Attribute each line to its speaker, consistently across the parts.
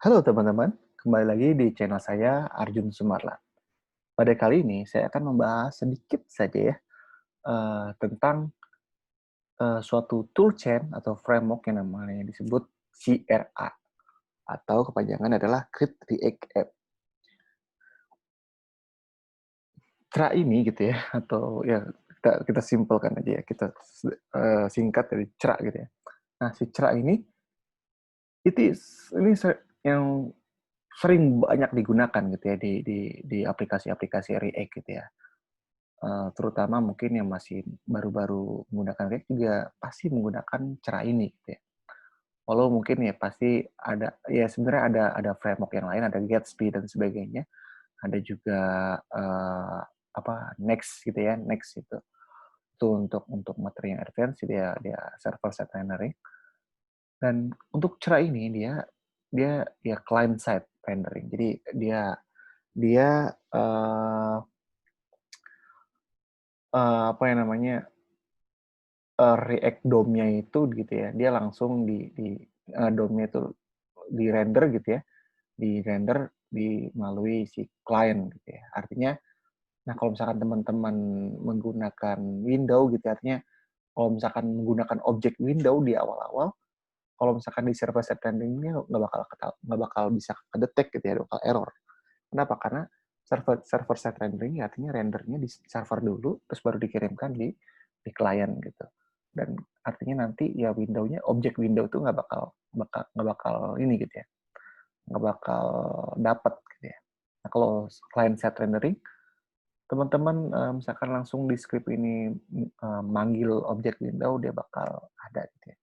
Speaker 1: Halo teman-teman, kembali lagi di channel saya Arjun Sumarlan. Pada kali ini saya akan membahas sedikit saja ya tentang suatu toolchain atau framework yang namanya disebut CRA atau kepanjangan adalah Create React App. CRA ini gitu ya atau ya kita simpelkan aja ya kita singkat dari CRA gitu ya. Nah si CRA ini yang sering banyak digunakan gitu ya di aplikasi-aplikasi React gitu ya. Terutama mungkin yang masih baru-baru menggunakan React juga pasti menggunakan cara ini gitu ya. Walau mungkin ya pasti ada ya sebenarnya ada framework yang lain, ada Gatsby dan sebagainya. Ada juga Next gitu ya, Next itu untuk materi yang advance dia dia server side rendering. Dan untuk cara ini dia dia ya client side rendering. Jadi dia dia eh apa yang namanya React DOM-nya itu gitu ya, dia langsung DOM-nya itu di-render gitu ya, di-render melalui si client gitu ya. Artinya, nah kalau misalkan teman-teman menggunakan window gitu ya, artinya kalau misalkan menggunakan objek window di awal-awal, kalau misalkan di server side rendering-nya nggak bakal bisa kedetek gitu ya, bakal error. Kenapa? Karena server side rendering artinya rendernya di server dulu, terus baru dikirimkan di klien gitu. Dan artinya nanti ya window-nya, objek window itu nggak bakal ini gitu ya, nggak bakal dapat gitu ya. Nah kalau client side rendering, teman-teman misalkan langsung di script ini manggil objek window, dia bakal ada gitu ya.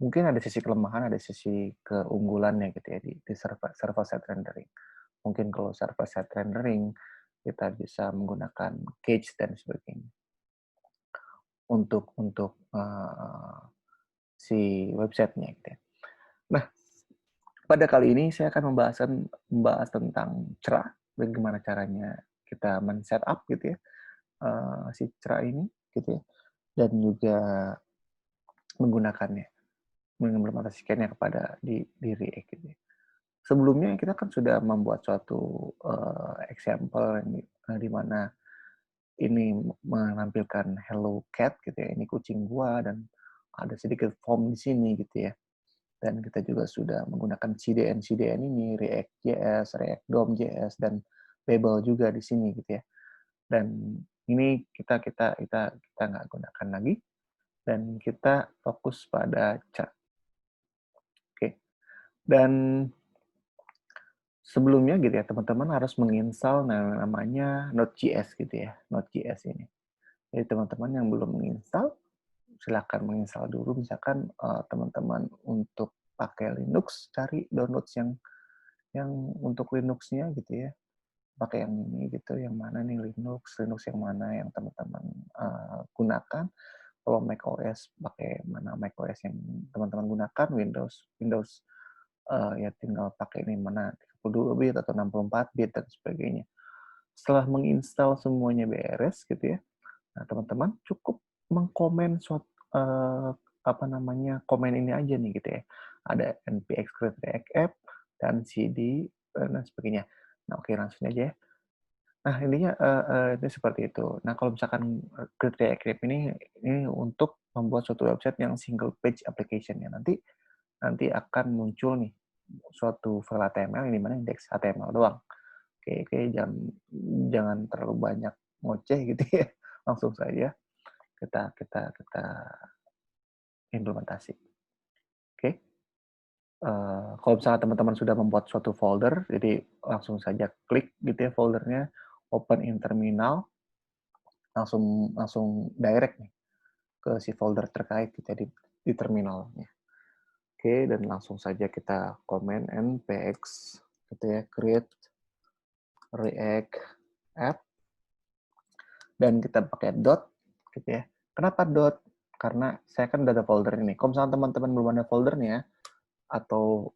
Speaker 1: Mungkin ada sisi kelemahan, ada sisi keunggulannya gitu ya di server side rendering. Mungkin kalau server side rendering, kita bisa menggunakan cage dan sebagainya untuk si websitenya gitu ya. Nah, pada kali ini saya akan membahas tentang cerah, bagaimana caranya kita men-setup gitu ya, si cerah ini gitu ya, dan juga menggunakannya, mengimplementasikannya kepada di React gitu ya. Sebelumnya kita kan sudah membuat suatu example di mana ini menampilkan hello cat gitu ya, ini kucing gua dan ada sedikit form di sini gitu ya. Dan kita juga sudah menggunakan CDN ini, React.js, React DOM.js dan Babel juga di sini gitu ya. Dan ini kita nggak gunakan lagi dan kita fokus pada chat. Oke. Dan sebelumnya gitu ya, teman-teman harus menginstal namanya Node.js gitu ya, Node.js ini. Jadi teman-teman yang belum menginstal, silakan menginstal dulu. Misalkan teman-teman untuk pakai Linux, cari downloads yang untuk Linux-nya gitu ya. Pakai yang ini gitu, yang mana nih Linux yang mana yang teman-teman gunakan. Kalau macOS pakai mana macOS yang teman-teman gunakan, Windows ya tinggal pakai ini mana 32 bit atau 64 bit dan sebagainya. Setelah menginstal semuanya beres gitu ya, nah, teman-teman cukup mengkomen komen ini aja nih gitu ya. Ada npx create react app dan cd dan sebagainya. Nah, oke langsung aja ya. Nah, intinya itu seperti itu. Nah, kalau misalkan create react app ini untuk membuat suatu website yang single page application ya. Nanti akan muncul nih suatu file HTML yang dimana indeks HTML doang. Oke, jangan jangan terlalu banyak ngoceh gitu ya. Langsung saja kita implementasi. Oke. Kalau misalnya teman-teman sudah membuat suatu folder, jadi langsung saja klik gitu ya foldernya, open in terminal, langsung langsung direct nih ke si folder terkait kita di terminalnya. Oke, dan langsung saja kita komen npx gitu ya, create react app, dan kita pakai dot gitu ya. Kenapa dot? Karena saya kan udah ada folder ini. Kalau misalnya teman-teman belum ada foldernya atau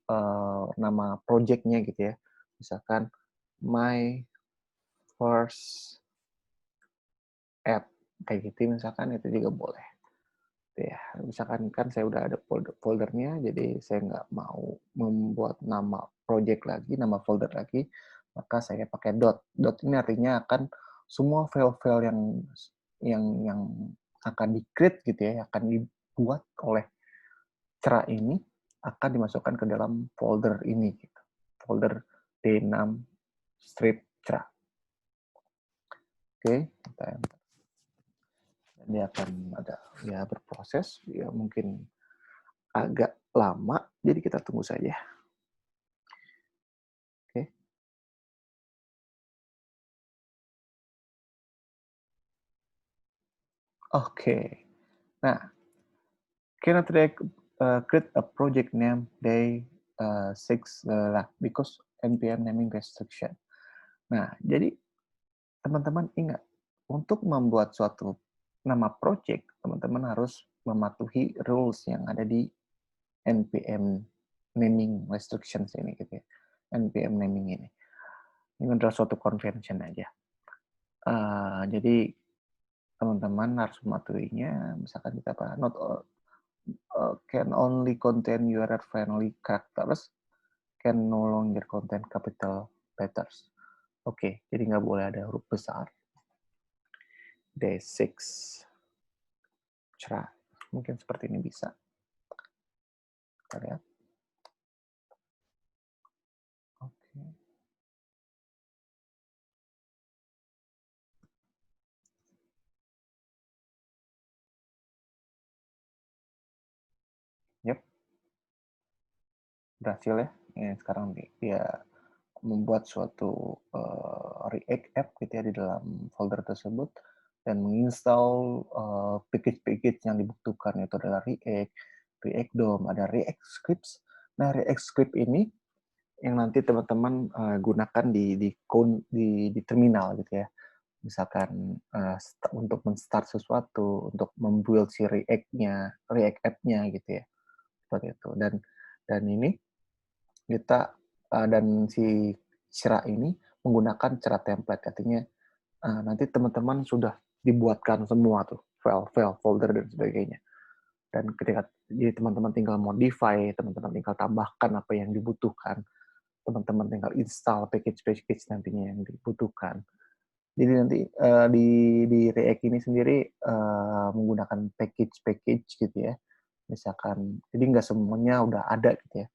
Speaker 1: nama projectnya gitu ya, misalkan my first app kayak gitu misalkan itu juga boleh. Ya, misalkan kan saya udah ada foldernya, jadi saya nggak mau membuat nama project lagi, nama folder lagi, maka saya pakai dot. Dot ini artinya akan semua file-file yang akan di-create gitu ya, akan dibuat oleh CRA ini akan dimasukkan ke dalam folder ini, gitu. Folder D6 strip CRA. Oke, kita enter. Dan dia akan ada ya berproses, ya mungkin agak lama, jadi kita tunggu saja. Oke. Oke. Nah, cannot create a project name day 6 because NPM naming restriction. Nah, jadi teman-teman ingat, untuk membuat suatu nama project, teman-teman harus mematuhi rules yang ada di NPM naming restrictions ini gitu ya. NPM naming ini. Ini adalah suatu convention aja. Jadi teman-teman harus mematuhinya. Misalkan kita apa? Not all, can only contain URL friendly characters, can no longer contain capital letters. Oke, jadi nggak boleh ada huruf besar. D6 cerah. Mungkin seperti ini bisa. Kita lihat. Oke. Yep, berhasil ya. Ini sekarang dia membuat suatu React app gitu ya di dalam folder tersebut dan menginstal package-package yang dibutuhkan, itu adalah React, React DOM, ada React Scripts. Nah, React Script ini yang nanti teman-teman gunakan di terminal gitu ya. Misalkan untuk men-start sesuatu, untuk membuild si React-nya, React app-nya gitu ya. Seperti itu. Dan ini kita dan si CRA ini menggunakan CRA template. Artinya nanti teman-teman sudah dibuatkan semua tuh file-file, folder dan sebagainya. Dan ketika jadi teman-teman tinggal modify, teman-teman tinggal tambahkan apa yang dibutuhkan, teman-teman tinggal install package-package nantinya yang dibutuhkan. Jadi nanti di React ini sendiri menggunakan package-package gitu ya. Misalkan, jadi nggak semuanya udah ada gitu ya.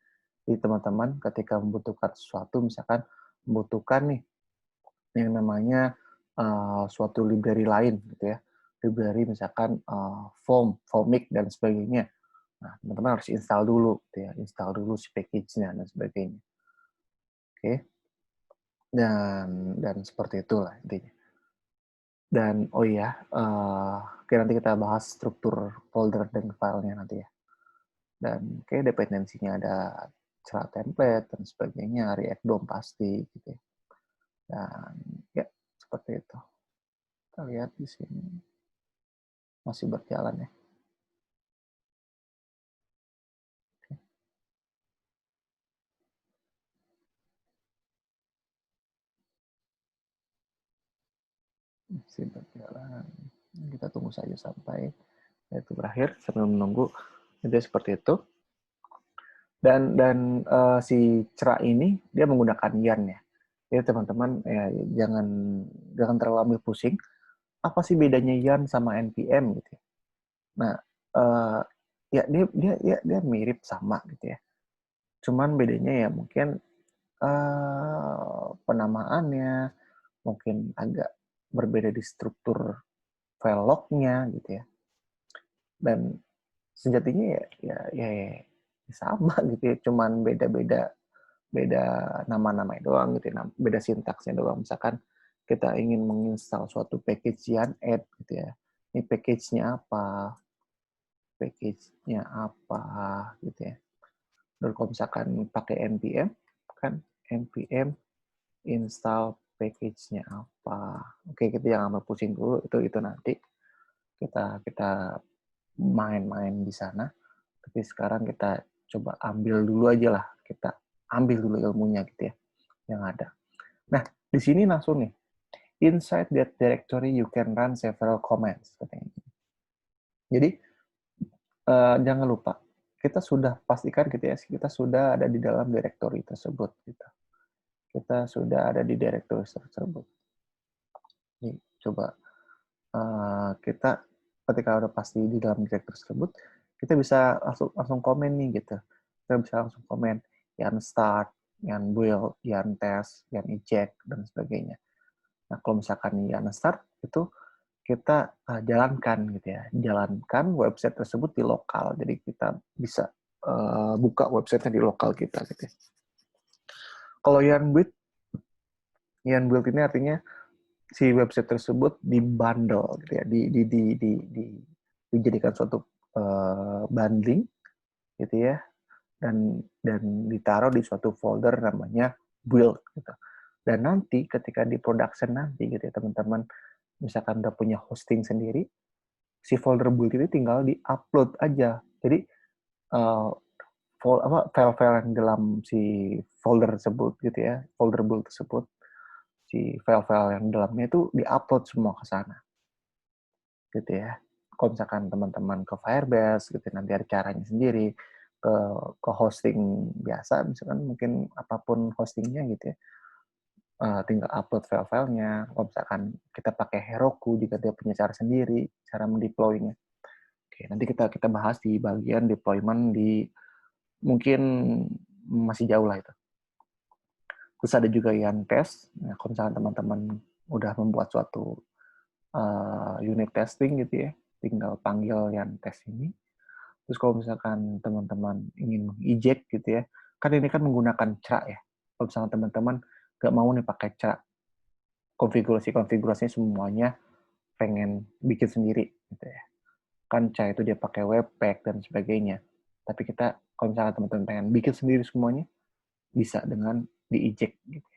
Speaker 1: Jadi teman-teman ketika membutuhkan sesuatu, misalkan membutuhkan nih yang namanya suatu library lain gitu ya. Library misalkan Fomic dan sebagainya. Nah, teman-teman harus install dulu gitu ya. Install dulu si package-nya dan sebagainya. Oke. Dan seperti itulah intinya. Dan oh iya, oke, nanti kita bahas struktur folder dan filenya nanti ya. Dan oke, dependensinya ada CRA template dan sebagainya, React DOM pasti gitu ya. Dan ya, seperti itu. Kita lihat di sini masih berjalan ya. Masih berjalan. Kita tunggu saja sampai itu berakhir sambil menunggu. Jadi seperti itu. Dan si CRA ini dia menggunakan YARN ya. Jadi teman-teman ya jangan terlalu ambil pusing. Apa sih bedanya YARN sama NPM gitu ya? Nah, ya dia mirip sama gitu ya. Cuman bedanya ya mungkin penamaannya mungkin agak berbeda di struktur file log-nya gitu ya. Dan sejatinya ya sama gitu ya, cuman beda nama-namanya doang gitu ya, beda sintaksnya doang. Misalkan kita ingin menginstal suatu package yarn add gitu ya. Ini package-nya apa gitu ya. Dan kalau misalkan pakai npm kan npm install package-nya apa. Oke, kita jangan ambil pusing dulu, itu nanti kita main-main di sana. Tapi sekarang kita coba ambil dulu aja lah, kita ambil dulu ilmunya gitu ya yang ada. Nah, di sini langsung nih, inside that directory you can run several commands katanya. Jadi jangan lupa, kita sudah pastikan gitu ya, kita sudah ada di dalam directory tersebut gitu. Kita sudah ada di directory tersebut. Nih, coba kita ketika udah pasti di dalam directory tersebut, kita bisa langsung komen nih gitu. Kita bisa langsung komen yang start, yang build, yang test, yang eject dan sebagainya. Nah, kalau misalkan yang start itu kita jalankan gitu ya, jalankan website tersebut di lokal. Jadi kita bisa buka websitenya di lokal kita gitu ya. Kalau yang build ini artinya si website tersebut dibundle gitu ya, dijadikan suatu bundling gitu ya, dan ditaruh di suatu folder namanya build gitu. Dan nanti ketika di production nanti gitu ya teman-teman, misalkan udah punya hosting sendiri, si folder build ini tinggal di-upload aja. Jadi file-file yang dalam si folder tersebut gitu ya, folder build tersebut, si file-file yang dalamnya itu di-upload semua ke sana. Gitu ya. Kalau misalkan teman-teman ke Firebase gitu nanti ada caranya sendiri, ke hosting biasa misalkan mungkin apapun hostingnya gitu ya. Tinggal upload file-filenya. Kalau misalkan kita pakai Heroku juga dia punya cara sendiri cara mendeploy-nya. Oke, nanti kita bahas di bagian deployment di mungkin masih jauh lah itu. Terus ada juga yang test. Nah, kalau misalkan teman-teman udah membuat suatu unit testing gitu ya, tinggal panggil yang tes ini. Terus kalau misalkan teman-teman ingin eject gitu ya, kan ini kan menggunakan CRA ya. Kalau misalkan teman-teman nggak mau nih pakai CRA, konfigurasinya semuanya pengen bikin sendiri gitu ya. Kan CRA itu dia pakai webpack dan sebagainya. Tapi kita kalau misalkan teman-teman pengen bikin sendiri semuanya, bisa dengan di-eject gitu.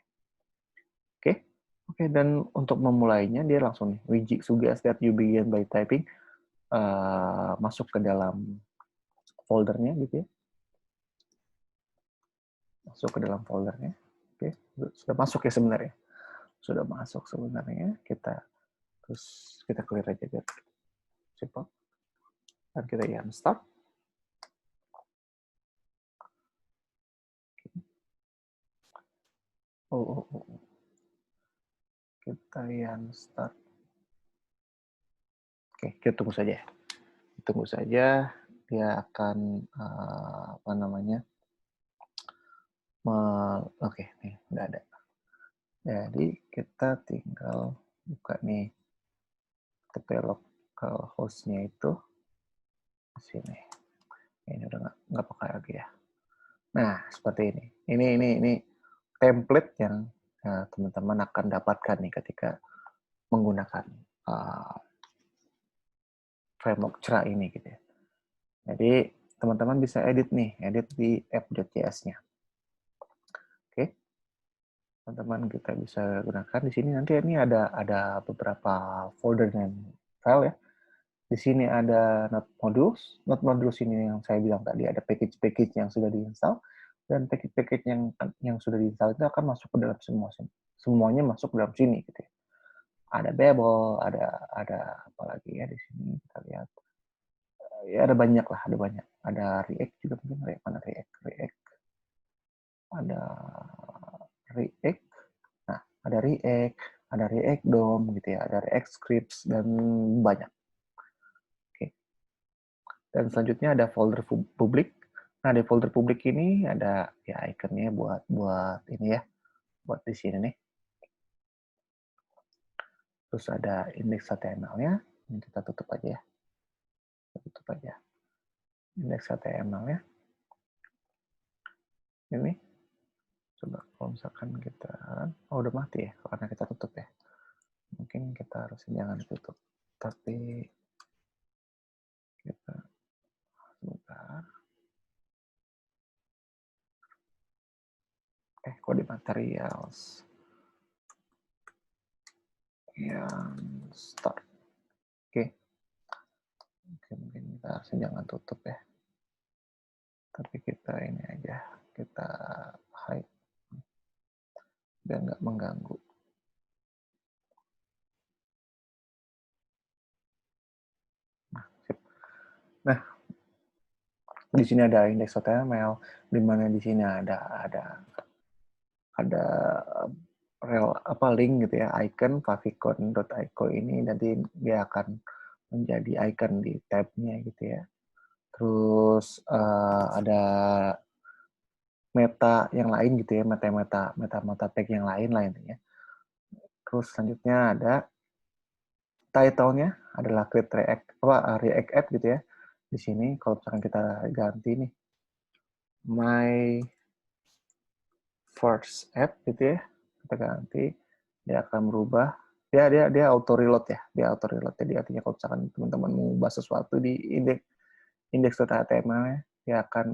Speaker 1: Oke? Oke, dan untuk memulainya dia langsung nih, we suggest that you begin by typing, masuk ke dalam foldernya gitu ya. Masuk ke dalam foldernya. Oke, sudah masuk ya sebenarnya. Sudah masuk sebenarnya. Terus kita clear aja biar simple. Dan kita yang start. Oh. Kita yang start. Oke, kita tunggu saja. Tunggu saja. Dia akan apa namanya? Oke, nih udah ada. Jadi kita tinggal buka nih TP local hostnya itu di sini. Ini udah nggak pakai lagi ya. Nah, seperti ini. Ini template yang teman-teman akan dapatkan nih ketika menggunakan framework CRA ini gitu ya. Jadi teman-teman bisa edit di app.js-nya. Oke, teman-teman kita bisa gunakan di sini. Nanti ini ada beberapa folder dan file ya. Di sini ada node modules ini yang saya bilang tadi, ada package-package yang sudah diinstal, dan package-package yang sudah diinstal itu akan masuk ke dalam semuanya masuk ke dalam sini gitu ya. Ada Babel, ada apa lagi ya di sini kita lihat. Ya ada banyak lah, ada banyak. Ada React juga mungkin, mana React. Ada React. Nah, ada React DOM gitu ya, ada React Scripts dan banyak. Dan selanjutnya ada folder publik. Nah, di folder publik ini ada ya ikonnya buat ini ya, buat di sini nih. Terus ada indeks HTML-nya. Ini kita tutup aja ya. Tutup aja. Indeks HTML-nya. Ini. Coba kalau misalkan kita, udah mati ya, karena kita tutup ya. Mungkin kita harus jangan tutup. Tapi kita sebentar. Kok di materials yang start. Oke, mungkin kita harus jangan tutup ya. Tapi kita ini aja, kita hide biar nggak mengganggu. Nah, sip. Nah, Di sini ada index.html, di mana di sini ada rel apa link gitu ya, icon favicon.icon ini nanti dia akan menjadi icon di tab-nya gitu ya. Terus ada meta yang lain gitu ya, meta tag yang lain lah intinya. Terus selanjutnya ada title-nya adalah create react app gitu ya. Di sini kalau misalkan kita ganti nih my first app gitu ya, kita ganti, dia akan berubah. Dia auto reload ya, dia auto reload. Jadi artinya kalau misalkan teman-teman mengubah sesuatu di index.html-nya, dia akan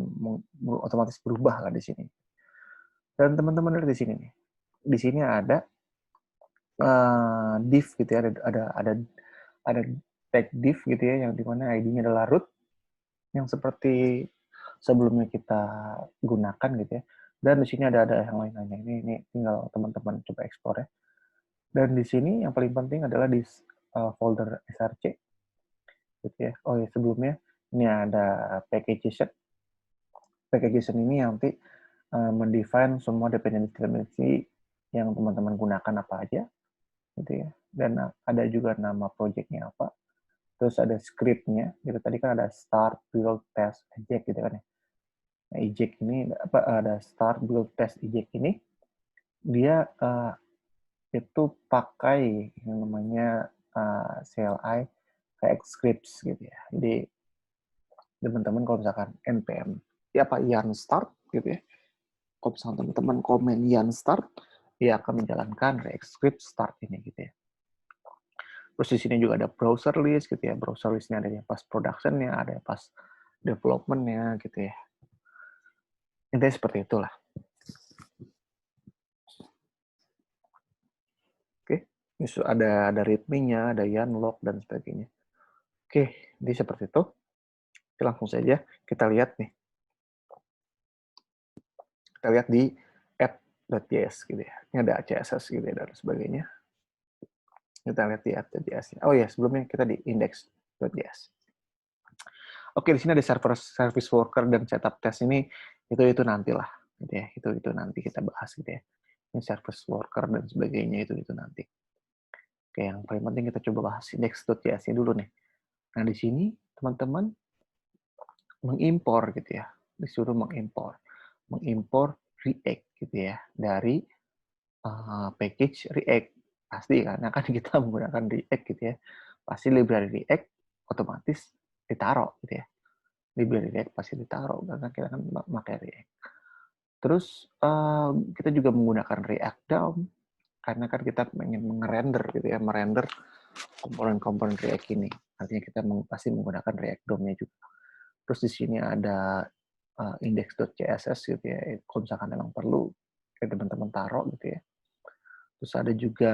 Speaker 1: otomatis berubah lah di sini. Dan teman-teman lihat di sini nih, di sini ada div gitu ya, ada tag div gitu ya, yang dimana ID-nya adalah root, yang seperti sebelumnya kita gunakan gitu ya. Dan di sini ada yang lain-lainnya. Ini tinggal teman-teman coba explore ya. Dan di sini yang paling penting adalah di folder src gitu ya. Oh ya, sebelumnya ini ada packages. Packages ini nanti mendefine semua dependency yang teman-teman gunakan apa aja gitu ya. Dan ada juga nama projectnya apa. Terus ada scriptnya gitu. Tadi kan ada start, build, test, eject gitu kan ya. Nah, eject ini ada start, build, test, eject ini dia itu pakai yang namanya CLI kayak scripts gitu ya. Jadi teman-teman kalau misalkan npm yarn start gitu ya. Kalau misalkan teman-teman komen yarn start, dia akan menjalankan React script start ini gitu ya. Terus di sini juga ada browser list gitu ya. Browser listnya ada yang pas production-nya, ada yang pas development-nya gitu ya. Intinya seperti itulah. Oke, ada readme-nya, ada yarn log dan sebagainya. Oke, jadi seperti itu. Oke, langsung saja kita lihat nih. Kita lihat di app.js gitu ya. Ini ada CSS gitu ya dan sebagainya. Kita lihat di app.js. Oh ya, sebelumnya kita di index.js. Oke, di sini ada service worker dan setup test ini itu nantilah gitu ya. Itu nanti kita bahas gitu ya. Ini service worker dan sebagainya itu nanti. Oke, yang paling penting kita coba bahas index.js dulu nih. Nah, di sini teman-teman mengimpor gitu ya. Disuruh mengimpor React gitu ya dari package React. Pasti karena kan kita menggunakan React gitu ya. Pasti library React otomatis ditaruh gitu ya. Library React pasti ditaruh karena kita kan pakai React. Terus kita juga menggunakan React DOM karena kan kita ingin merender gitu ya, merender komponen-komponen React ini. Artinya kita pasti menggunakan React DOM-nya juga. Terus di sini ada index.css gitu ya. Kalau misalkan memang perlu, teman-teman taruh gitu ya. Terus ada juga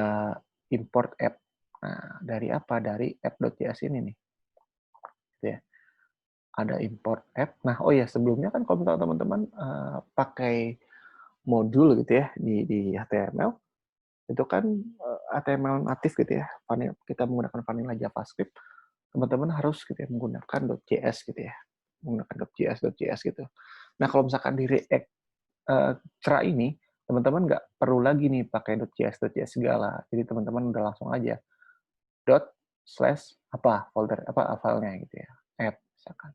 Speaker 1: import app. Nah, dari apa? Dari app.js ini nih. Gitu ya. Ada import app. Nah, oh ya, sebelumnya kan kalau misalkan teman-teman pakai modul gitu ya di HTML, itu kan HTML natif gitu ya. Kita menggunakan vanilla JavaScript. Teman-teman harus gitu ya, menggunakan .js gitu ya. Menggunakan .js gitu. Nah, kalau misalkan di React cara ini, teman-teman nggak perlu lagi nih pakai .js segala. Jadi teman-teman udah langsung aja ./apa folder apa filenya gitu ya. App misalkan.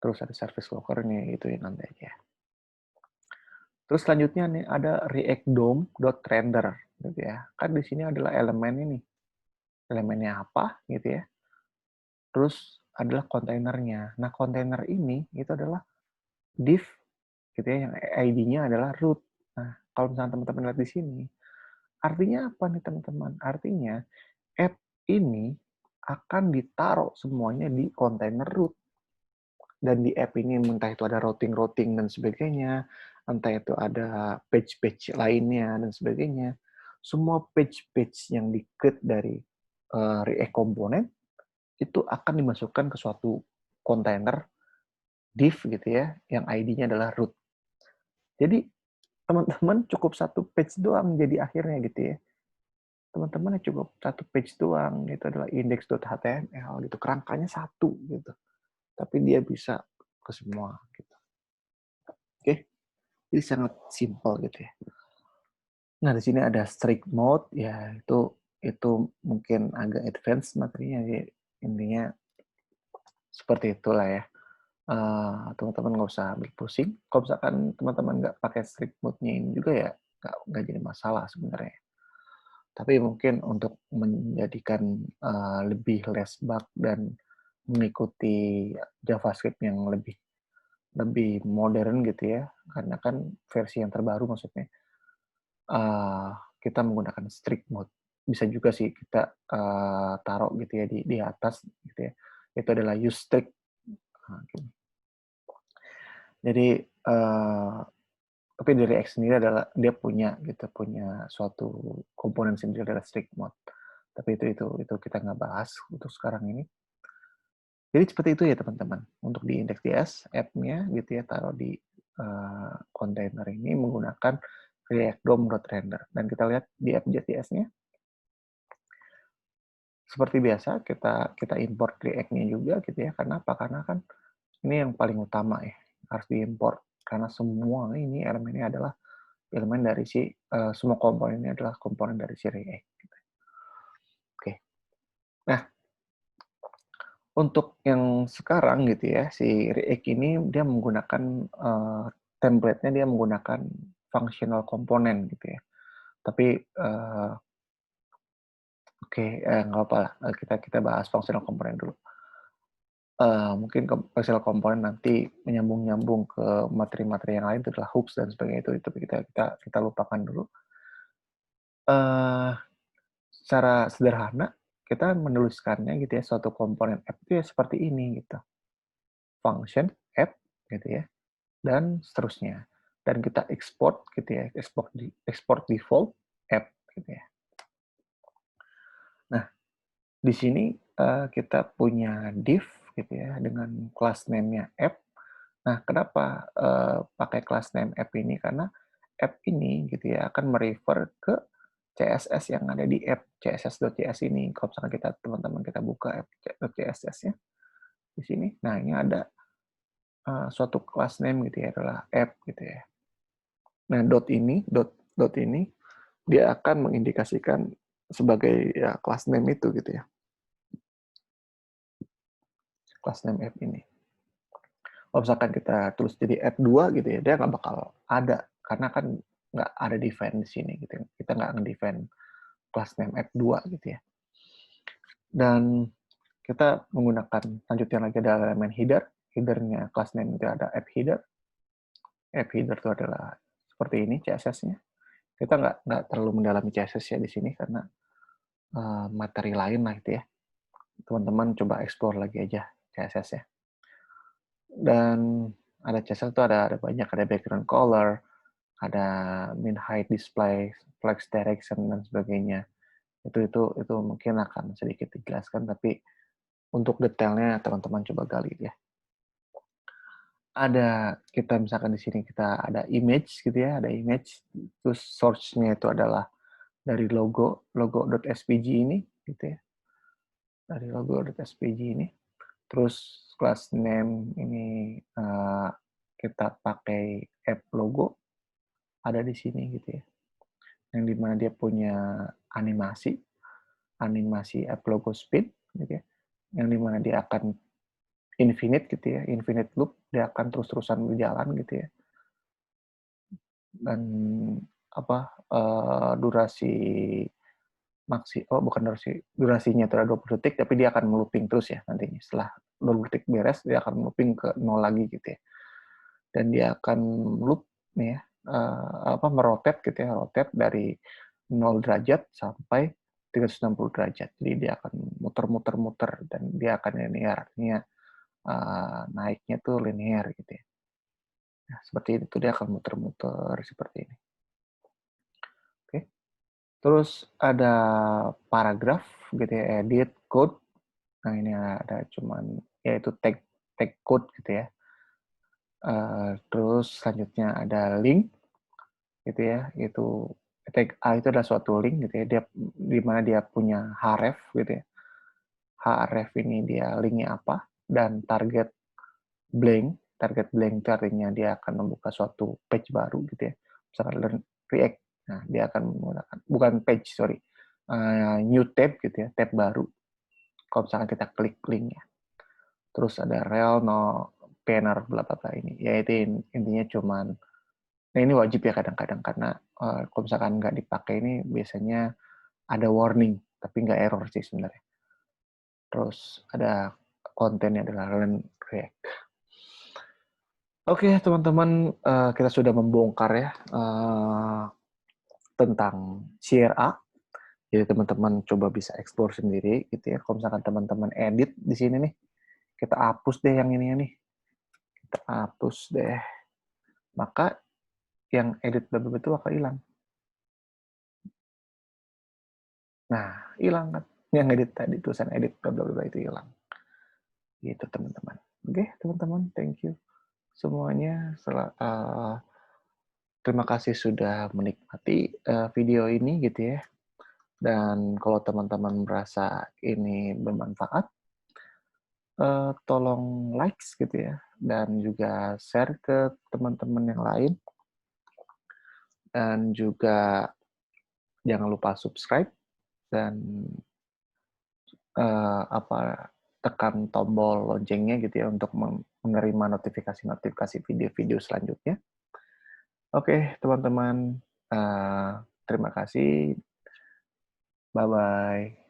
Speaker 1: Terus ada service worker-nya gitu ya nanti aja. Terus selanjutnya nih ada React DOM.render gitu ya. Kan di sini adalah elemen ini. Elemennya apa gitu ya. Terus adalah kontainernya. Nah, kontainer ini itu adalah div gitu ya, yang ID-nya adalah root. Nah, kalau misalnya teman-teman lihat di sini, artinya apa nih teman-teman? Artinya app ini akan ditaruh semuanya di kontainer root. Dan di app ini entah itu ada routing dan sebagainya, entah itu ada page-page lainnya dan sebagainya. Semua page-page yang di-create dari React Component itu akan dimasukkan ke suatu kontainer div gitu ya, yang ID-nya adalah root. Jadi teman-teman cukup satu page doang jadi akhirnya gitu ya. Teman-teman cukup satu page doang, itu adalah index.html gitu. Kerangkanya satu gitu. Tapi dia bisa ke semua gitu. Oke, jadi sangat simpel gitu ya. Nah, di sini ada strict mode, ya itu mungkin agak advance materinya, jadi intinya seperti itulah ya. Teman-teman nggak usah ambil pusing. Kalau misalkan teman-teman nggak pakai strict mode-nya ini juga ya nggak jadi masalah sebenarnya. Tapi mungkin untuk menjadikan lebih less bug dan mengikuti JavaScript yang lebih lebih modern gitu ya, karena kan versi yang terbaru maksudnya, eee, kita menggunakan strict mode. Bisa juga sih kita, taruh gitu ya di atas gitu ya, itu adalah use strict, gitu. Jadi, tapi dari X sendiri adalah dia punya gitu, punya suatu komponen sendiri adalah strict mode. Tapi itu kita nggak bahas untuk sekarang ini. Jadi seperti itu ya teman-teman, untuk di index.js app-nya gitu ya, taruh di kontainer ini menggunakan React DOM.render. Dan kita lihat di app.js-nya, seperti biasa kita kita import React-nya juga gitu ya. Karena apa? Karena kan ini yang paling utama ya, harus diimport. Karena semua ini elemennya adalah elemen dari semua komponen ini adalah komponen dari si React. Gitu. Oke. Nah, untuk yang sekarang gitu ya, si React ini dia menggunakan template-nya dia menggunakan functional component gitu ya. Tapi oke, nggak apa lah, kita kita bahas functional component dulu. Mungkin functional component nanti menyambung-nyambung ke materi-materi yang lain itu adalah hooks dan sebagainya itu kita lupakan dulu. Eh, Secara sederhana kita menuliskannya gitu ya, suatu komponen app itu ya seperti ini gitu. Function app gitu ya, dan seterusnya. Dan kita export gitu ya, export default app gitu ya. Nah, di sini kita punya div gitu ya dengan class name-nya app. Nah, kenapa pakai class name app ini? Karena app ini gitu ya akan merefer ke CSS yang ada di app css.js ini. Kalau misalkan teman-teman kita buka app.css-nya di sini, nah ini ada suatu class name gitu ya, adalah app gitu ya. Nah, dot ini dia akan mengindikasikan sebagai ya class name itu gitu ya. Class name app ini. Kalau misalkan kita tulis jadi app 2 gitu ya, dia nggak bakal ada karena kan nggak ada define di sini gitu. Kita nggak nge-define class name app 2 gitu ya. Dan kita menggunakan lanjutnya lagi ada elemen header. Headernya class name itu ada app header. App header itu adalah seperti ini CSS-nya. Kita nggak terlalu mendalami CSS ya di sini karena materi lain lah gitu ya. Teman-teman coba explore lagi aja CSS ya. Dan ada CSS itu ada banyak, ada background color, ada min height display, flex direction dan sebagainya. Itu mungkin akan sedikit dijelaskan, tapi untuk detailnya teman-teman coba gali ya. Ada kita misalkan di sini kita ada image gitu ya, ada image, terus source-nya itu adalah dari logo.svg ini gitu ya. Dari logo.svg ini. Terus class name ini kita pakai app logo ada di sini gitu ya. Yang dimana dia punya animasi, animasi app logo speed gitu ya. Yang dimana dia akan infinite gitu ya, infinite loop, dia akan terus-terusan berjalan gitu ya. Dan durasi durasinya itu ada 20 detik, tapi dia akan melooping terus ya nantinya. Setelah 20 detik beres, dia akan melooping ke 0 lagi gitu ya. Dan dia akan loop nih ya, merotate gitu ya, rotate dari 0 derajat sampai 360 derajat. Jadi dia akan muter-muter-muter dan dia akan linear. Artinya naiknya tuh linear gitu ya. Nah, seperti itu dia akan muter-muter seperti ini. Oke. Terus ada paragraf gitu ya, edit code. Nah, ini ada cuman yaitu tag code gitu ya. Terus selanjutnya ada link gitu ya, itu tag A itu adalah suatu link gitu ya, dia di mana dia punya href gitu ya. Href ini dia linknya apa dan target blank target blank itu artinya dia akan membuka suatu page baru gitu ya. Misalkan learn React, nah dia akan menggunakan, bukan page, sorry, new tab gitu ya, tab baru. Kalau misalkan kita klik linknya. Terus ada rel no banner bla bla bla ini. Ya itu intinya cuman, nah ini wajib ya kadang-kadang karena kalau misalkan nggak dipakai ini biasanya ada warning, tapi nggak error sih sebenarnya. Terus ada kontennya adalah learn React. Oke, teman-teman, kita sudah membongkar ya tentang CRA. Jadi teman-teman coba bisa explore sendiri gitu ya. Kalau misalkan teman-teman edit di sini nih, kita hapus deh yang ini nih. Kita hapus deh. Maka yang edit bla bla itu bakal hilang. Nah, hilang kan. Yang edit tadi, tulisan edit bla bla bla itu hilang. Gitu teman-teman. Oke, teman-teman, thank you semuanya. Terima kasih sudah menikmati video ini gitu ya. Dan kalau teman-teman merasa ini bermanfaat, tolong likes gitu ya. Dan juga share ke teman-teman yang lain. Dan juga jangan lupa subscribe dan tekan tombol loncengnya gitu ya untuk menerima notifikasi-notifikasi video-video selanjutnya. Oke, teman-teman, terima kasih. Bye-bye.